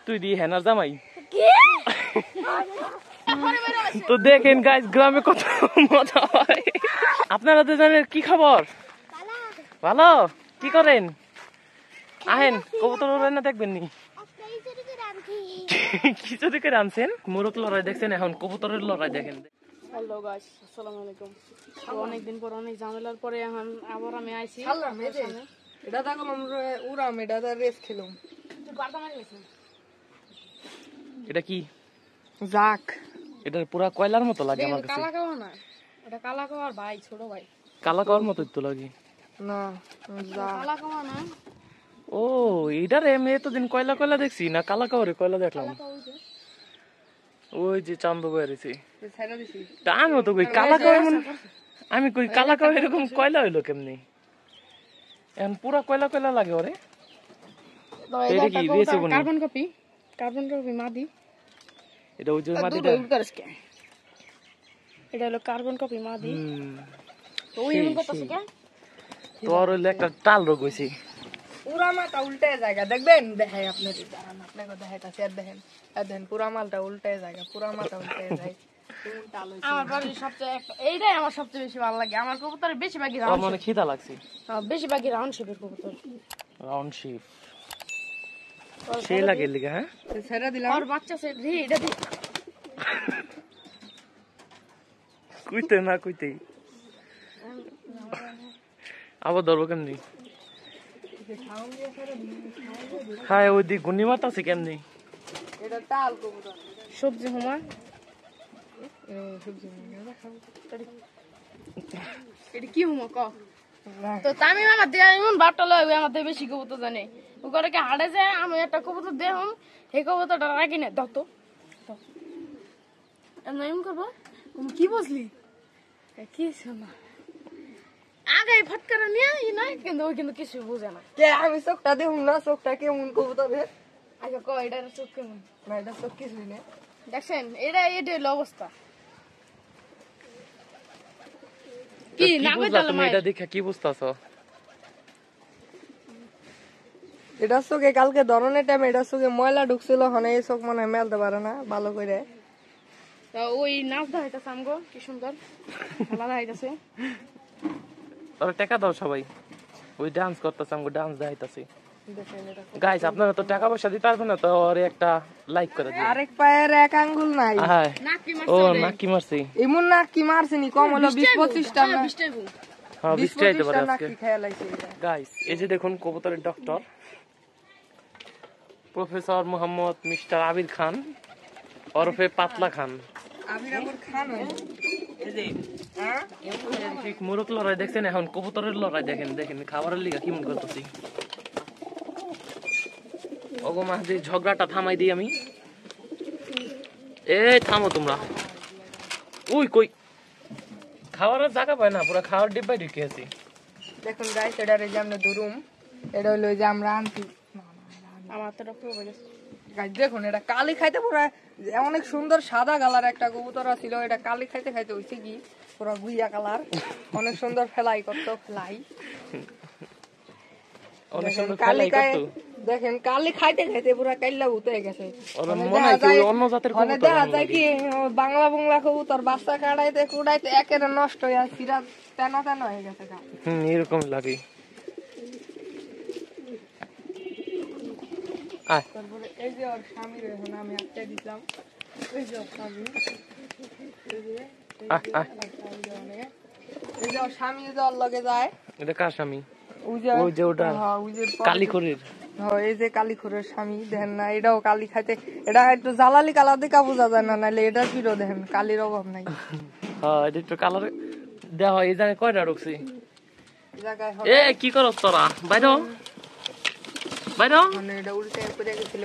তুই দি হেনার জামাই তো দেখেন গাইস গ্রামে কত মজা হয়। আপনারা দুজনের কি খবর? ভালো। কি করেন? আহেন কবুতর না দেখবেন নি? কি যদি করে আনছেন? মুরগ লড়াই দেখছেন, এখন কবুতরের লড়াই দেখেন। হ্যালো গাইস, আসসালামু আলাইকুম। অনেকদিন পর অনেক ঝামেলার পরে এখন আবার আমি আইছি। এটা দেখো আমরা উড়াম, এটা রেস খেলুম। তুই বারটা মারি গেছিস? এটা কি? যাক, এটা পুরা কয়লার মতো লাগে আমার কাছে। কালা কাওয়া না, এটা কালা কাওয়ার ভাই, ছোট ভাই। কালা কাওয়ার মতো তো লাগে না, কালা কাওয়া না। ও এটার এমনি এতদিন কয়লা কয়লা দেখছি না, কালা কাওয়ারে কয়লা দেখলাম। ওই যে চান্দ বেড়েছে আমিও তো কই কালা কাওয়া, আমি কই কালা কাওয়া এরকম কয়লা হইলো কেমনি? এখন পুরা কয়লা কয়লা লাগে ওরে। এটা কি দিয়েছে বনি? কার্বন কপি মাদি। এটা ওই যে মাদিটা, এটা হলো কার্বন কপি মাদি। তো ওই এমন করতেছে কে? তোর হইলো একটা টাল রোগ হইছে। পুরা মালটা উল্টে জায়গা দেখবেন, দেখাই আপনাদের, দাঁড়ান আপনাকে দেখাইতাছি। আর দেখেন, পুরা মালটা উল্টে জায়গা, পুরা মালটা উল্টে যায়। আমার বাড়ির সবচেয়ে এইটাই আমার সবচেয়ে বেশি ভালো লাগে। আমার কবুতরের বেশিরভাগই রাউন্ড, মানে খিদা লাগছে। বেশিরভাগই রাউন্ড শেপের কবুতর। রাউন্ড শেপ সেই লাগে লিগা। হ্যাঁ ছেড়ে দিলাম। আর বাচ্চা সে রে এটা দি কইতে না কইতে আবার ধরবো কেমনি? হ্যাঁ ওই দিক গুন্নি মাত আছে কেমনি? এটা টাল কবুতর, সবজি হুমা। এটা কি হুমা ক? তো তামিম আমার দিয়ে এমন বাপটা লয়, আমার দিয়ে বেশি কবুতর জানে। ও করে কি হাড়ে যায়, আমি একটা কবুতর দেখুন, সেই কবুতরটা রাখি না, দত এমন করবো। কি বুঝলি? কি শোনা আগে ফটকারা নিয়ে নাই, কিন্তু ওই কিন্তু কিছু বুঝে না। কে আমি চোখটা দেখুন না, চোখটা কেমন কবুতরের। আচ্ছা ক এটা চোখ কেমন? না, এটা চোখ কিছুই না। দেখছেন এটা হলো অবস্থা। কি না কইতাল তুমি এটা দেখে কি বুঝতাছো? এটা চোখে কালকে ধরনের টাইম এটা চোখে ময়লা ঢুকছিল, হনে এই চোখ মনে হয় মেলতে পারে না ভালো করে। ওই নাচ দেখাইতেছে আমগো, কি সুন্দর খেলা দেখাইতেছে। ওরা টাকা দাও সবাই, ওই ডান্স করতেছে, আমগো ডান্স দেখাইতেছে। গাইস আপনারা তো টাকা পয়সা দিতে পারবেন না, তো ওরে একটা লাইক করে দিন। আরেক পায়ের এক আঙ্গুল নাই। হ্যাঁ নাকি ও মারছে নাকি মারছি, এমন নাকি মারছিনি, কম হলো 20-25টা না। 20 টাইবো। হ্যাঁ 20 টাইতে পারে আজকে। নাকি খেয়ালাইছে এটা। গাইস এই যে দেখুন কবুতরের ডক্টর প্রফেসর মোহাম্মদ মিস্টার আবির খান ওরফে পাতলা খান। আবির আবার খান হয়। এই যে হ্যাঁ ঠিক মুরগ লড়াই দেখছেন, এখন কবুতরের লড়াই দেখেন। দেখেন খাবারের লিগা কেমন করতেছি। ওগো মাঝে ঝগড়াটা থামাই দিই আমি। এই থামো তোমরা। ওই কই খাওয়ার জায়গা পায় না, পুরো খাওয়ার ডিব্বায় ঢুকে আছি। দেখুন গাইস, এটা রে যে আমরা ধরুম, এটা হলো যে আমরা আনছি। আমার তো ডক্টর বলে গাইস দেখুন, এটা কালি খাইতে পুরো অনেক সুন্দর সাদা কালার একটা কবুতর ছিল। এটা কালি খাইতে খাইতে হইছে কি পুরো গুইয়া কালার, অনেক সুন্দর ফেলাই করতো, ফেলাই অনেক সুন্দর কালি খেলাই করতো। দেখেন কালি খাইতে খাইতে পুরো কাইল্লা উঠে গেছে। ওর মনে হয় কি অন্য জাতের মানে কবুতর। দেখা যায় কি বাংলা বাংলা কবুতর বাচ্চা কাটাইতে কুড়াইতে একেবারে নষ্ট হয়ে সিরা তেনা তেনা হয়ে গেছে গা। এরকম লাগে। তারপরে এই যে ওর স্বামী এখন আমি আটকে দিলাম, এই যে ওর স্বামী, এই যে এই যে ওর স্বামী যে ওর লগে যায়। এটা কার স্বামী? ওই যে ওটা ওই যে কালীখড়ির। এই যে কালীখড়ের স্বামী দেখেন না, এটাও কালি খাইতে, এটা একটু জ্বালালি কালার দেখা বোঝা যায় না, নাহলে এটা ফিরো দেখেন কালির অভাব নাই। হ্যাঁ এটা একটু কালার দেওয়া হয়। এই জায়গায় কয়টা ঢুকছি? জায়গায় এ কি করছ তোরা? বাইরে বাইরে। মানে এটা উল্টে পড়ে গেছিল।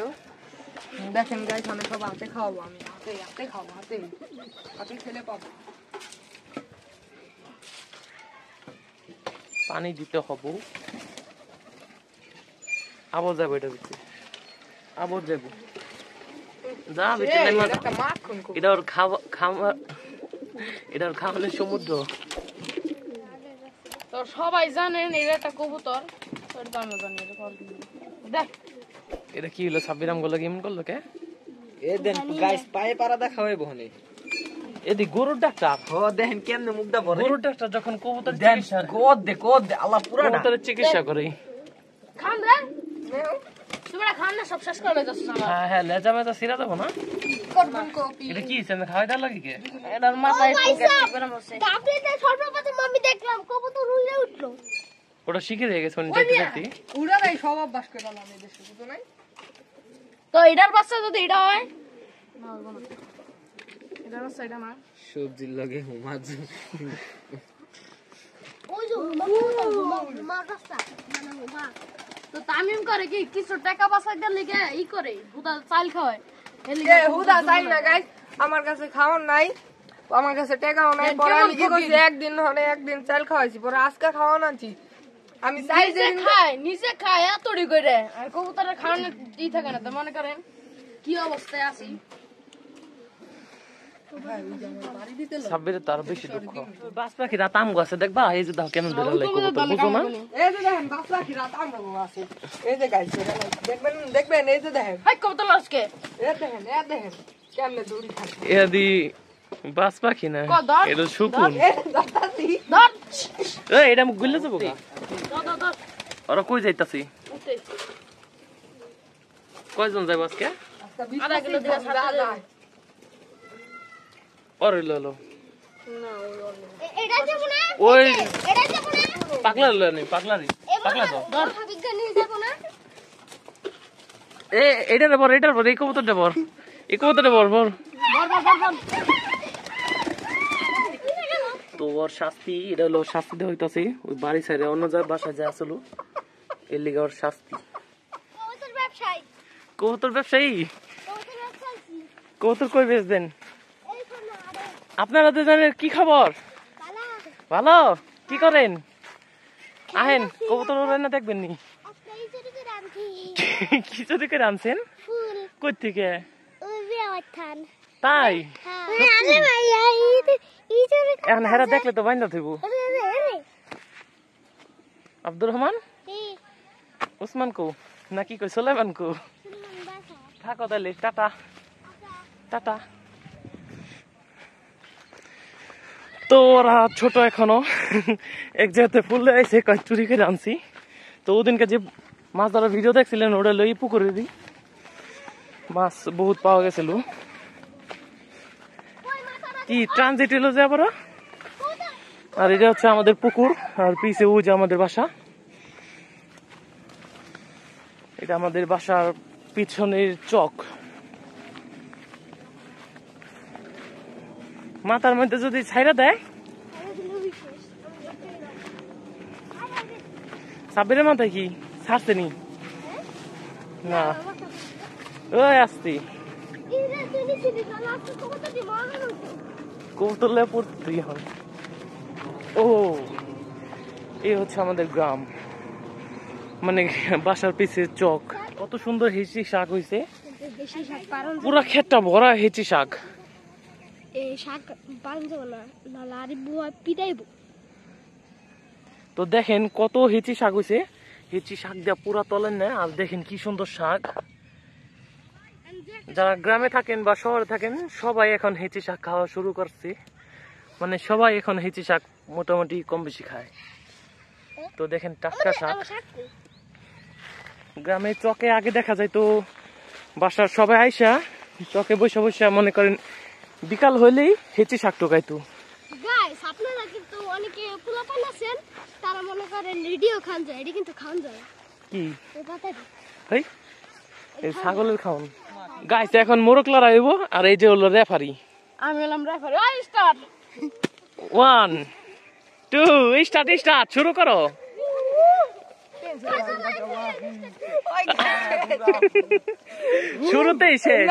দেখেন গাইস, অনেক সব হাতে খাওয়াবো আমি, হাতে খাবো, হাতে খেলে পাবো। পানি দিতে হবে। আবার যাবো এটা ভিতরে, আবার যাবো যা ভিতরে। এটা ওর খাওয়ানোর সমুদ্র। তো সবাই জানেন এটা একটা কবুতর, আমি জানি দেখ এটা কি হলো সাব্বিরাম গুলো কেমন করলো কে এ দেন গাইস পায়ে পারা দেখা হয় বহনে এদি গরুর ডাক্তার ও দেখেন কেমনে মুখটা পড়ে গরুর ডাক্তার যখন কবুতর দেন চিকিৎসা কোদ দে আল্লাহ পুরাটা কবুতরের চিকিৎসা করে খান রে তুমি খান না সব শেষ করে যাচ্ছ আমার হ্যাঁ হ্যাঁ লেজা মেজা সিরা দেবো না করবেন কপি এটা কি সেন খাওয়াই দাও লাগে কে এটার মাথায় পকেট করে বসে গাবড়িতে সর্বপ্রথম আমি দেখলাম কবুতর উড়ে উঠলো। ওটা শিখে হয়ে গেছে দেখতে দেখতে উড়া নাই সব অভ্যাস করে আলাম এই দেশে বুঝো নাই তো এটার বাচ্চা যদি এটা হয় না হইব না এটার বাচ্চা এটা না সবজির লগে হুমাজ ওই যে হুমা রাস্তা মানে হুমা তো তামিম করে কি কিছু টাকা বাঁচাইতে লিগে ই করে হুদা চাল খাওয়ায় এ হুদা চাই না গাইস আমার কাছে খাওয়ার নাই আমার কাছে টাকাও নাই পরে আমি কি কইছি একদিন চাল খাওয়াইছি পরে আজকে খাওয়ানো আনছি আমি চাই যে নিজে খায় এতড়ি করে আর কবুতরের খাওয়ানোর ই থাকে না তো মনে করেন কি অবস্থায় আছি সাব্বিরে তার বেশি দুঃখ বাস পাখি রাত আম গাছে দেখবা এই যে দাও কেমন বেরোলে কবুতর বুঝো না এই যে দেখেন বাসরা কি রাত আমরা আছে এই যে গাইস দেখবেন এই যে দেখেন হাই কবুতর আজকে এই দেখেন কেমনে দৌড়ি থাকে এদি বাস পাখি না কদর? এটা শুকুন এই দাদাজি ধর এই এটা মুখ গুলে যাবো গা ধর ওরা কই যাইতাছি উঠে কয়জন যাইব আজকে আজকে আধা কিলো দিয়ে সাথে যায় ওর ললো এটা যাব না ওই এটা যাব না পাগলা ললো নি পাগলারি পাগলা দাও বিজ্ঞানী যাব না এ এটার পর এই কবুতরটা পর এই কবুতরটা পর ধর তো ওর শাস্তি এটা হলো শাস্তি দেওয়া হইতাছে ওই বাড়ি সাইডে অন্য যায় বাসায় যায় আসলো এর লিগে ওর শাস্তি কবুতর ব্যবসায়ী কবুতর ব্যবসায়ী কবুতর ব্যবসায়ী কবুতর কই বেচবেন এই শোনো আরে আপনারা দুজনের কি খবর কালা ভালো কি করেন আহেন কবুতর ওড়ে না দেখবেন নি একটা ইসের করে আনছি কি যদি করে আনছেন ফুল কই থেকে ওই বিয়াওয়াঠান তাই হ্যাঁ আরে ভাইয়া ইসের এখন হেরা দেখলে তো বাইন্দা থইব আরে আরে আব্দুর রহমান এই ওসমান কো নাকি কই সুলাইমান কো সুলমান বাসা থাকো তাহলে টাটা টাটা তো ওরা ছোট এখনো এক জায়গাতে ফুল এসে কয় চুরি করে আনছি তো ওদিনকে যে মাছ ধরার ভিডিও দেখছিলেন ওটা লই পুকুরে দিই মাছ বহুত পাওয়া গেছিল কি ট্রানজিট এলো যে আবার আর এটা হচ্ছে আমাদের পুকুর আর পিছে ও যে আমাদের বাসা এটা আমাদের বাসার পিছনের চক মাথার মধ্যে যদি ছাইরা দেয় সাব্বিরের মাথায় কি ছাড়ছে নি না ওই আসতি ইরা তুমি চিনি কালা আজকে কবুতর দি মারলো কবুতরলে পড়তে এখন ও এই হচ্ছে আমাদের গ্রাম মানে বাসার পিছে চক কত সুন্দর হেঁচি শাক হইছে বেশি শাক পারন পুরা ক্ষেতটা ভরা হেঁচি শাক এই শাক পারন যাব না না লারি বুয়া পিটাইব তো দেখেন কত হেঁচি শাক হইছে হেঁচি শাক দিয়া পুরা তলেন না আর দেখেন কি সুন্দর শাক যারা গ্রামে থাকেন বা শহরে থাকেন সবাই এখন হেঁচি শাক খাওয়া শুরু করছে মানে সবাই এখন হেঁচি শাক মোটামুটি কম বেশি খায় তো দেখেন টাটকা শাক গ্রামে চকে আগে দেখা যায় তো বাসার সবাই আইসা চকে বসে বসে মনে করেন বিকাল হইলেই হেঁচি শাক টোকাইতো গাইস আপনারা কিন্তু অনেকে পোলাপান আছেন তারা মনে করেন রেডিও খান যায় এটি কিন্তু খান যায় কি এই পাতায় এই এই ছাগলের খাওন গাইস এখন মোরক লড়াইব আর এই যে হলো রেফারি আমি হলাম রেফারি আই স্টার্ট 1 2 স্টার্ট শুরু করো শুরুতেই শেষ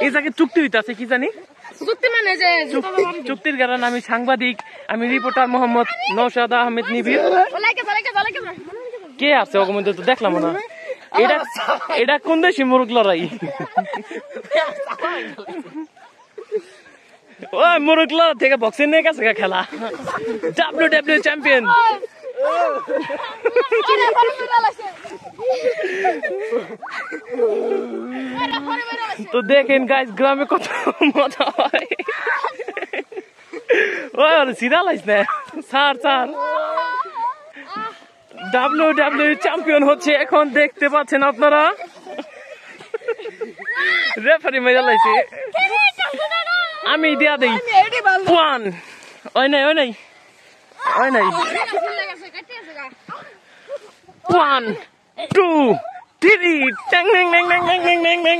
এই জায়গায় চুক্তি হইতাছে কি জানি চুক্তি মানে যে চুক্তির কারণ আমি সাংবাদিক আমি রিপোর্টার মোহাম্মদ নওশাদ আহমেদ নিবির লাইকে কে আছে ওর মধ্যে তো দেখলাম না এটা কোন দেশি মুরগ লড়াই ওই মুরগ লড়াই থেকে বক্সিং নিয়ে গেছে খেলা WWE চ্যাম্পিয়ন তো দেখেন গাইস গ্রামে কত মজা হয়। ওই সিধা লাইস না স্যার WWE চ্যাম্পিয়ন হচ্ছে এখন, দেখতে পাচ্ছেন আপনারা। রেফারি মেরে লাইছে, আমি দিয়া দেই 1 ওই নাই 1 2 3 ট্যাং ট্যাং ট্যাং ট্যাং ট্যাং ট্যাং ট্যাং।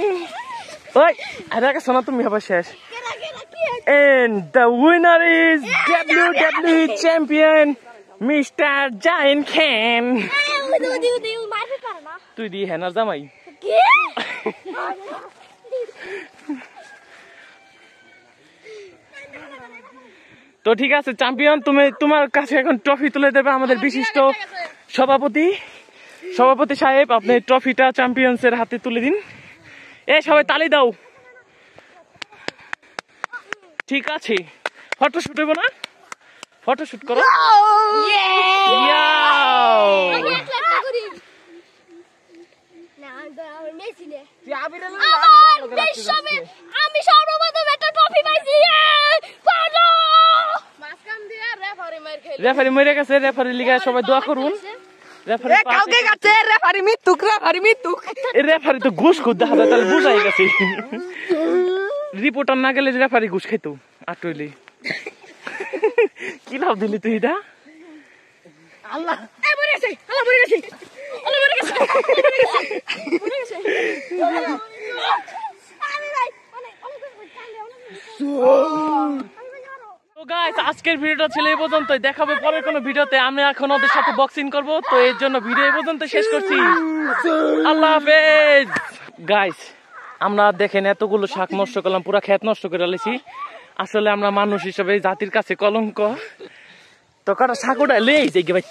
ওই আরে শোনা তুমি হবে শেষ। And the winner is WWE champion Mr. Giant Ken. তুই দি হেনার জামাই। তো ঠিক আছে চ্যাম্পিয়ন, তুমি তোমার কাছে এখন ট্রফি তুলে দেবে আমাদের বিশিষ্ট সভাপতি সাহেব। আপনি ট্রফিটা চ্যাম্পিয়ন্সের হাতে তুলে দিন। সবাই তালি দাও। ঠিক আছে, ফটোশুট হইব না? ফটোশুট করো। আমি সর্বপ্রথম একটা ট্রফি পাইছি। রেফারি মরে গেছে, রেফারি লিগে সবাই দোয়া করুন। রেফারি তো ঘুষ খুদ দেখা যায়, তাহলে বুঝাই গেছে। রিপোর্টার না গেলে রেফারি ঘুষ খাইতো আটইলে। কি লাভ দিলি তুই এটা? আজকের ভিডিওটা ছিল এই পর্যন্ত, দেখাবে পরে কোনো ভিডিওতে। আমি এখন ওদের সাথে বক্সিং করবো, তো এর জন্য ভিডিও এই পর্যন্ত শেষ করছি। আল্লাহ হাফেজ গাইস। আমরা দেখেন এতগুলো শাক নষ্ট করলাম, পুরা ক্ষেত নষ্ট করে ফেলেছি। আসলে আমরা মানুষ হিসেবে জাতির কাছে কলঙ্ক। তো কাটা শাক ওটা লেই যাই ভাই।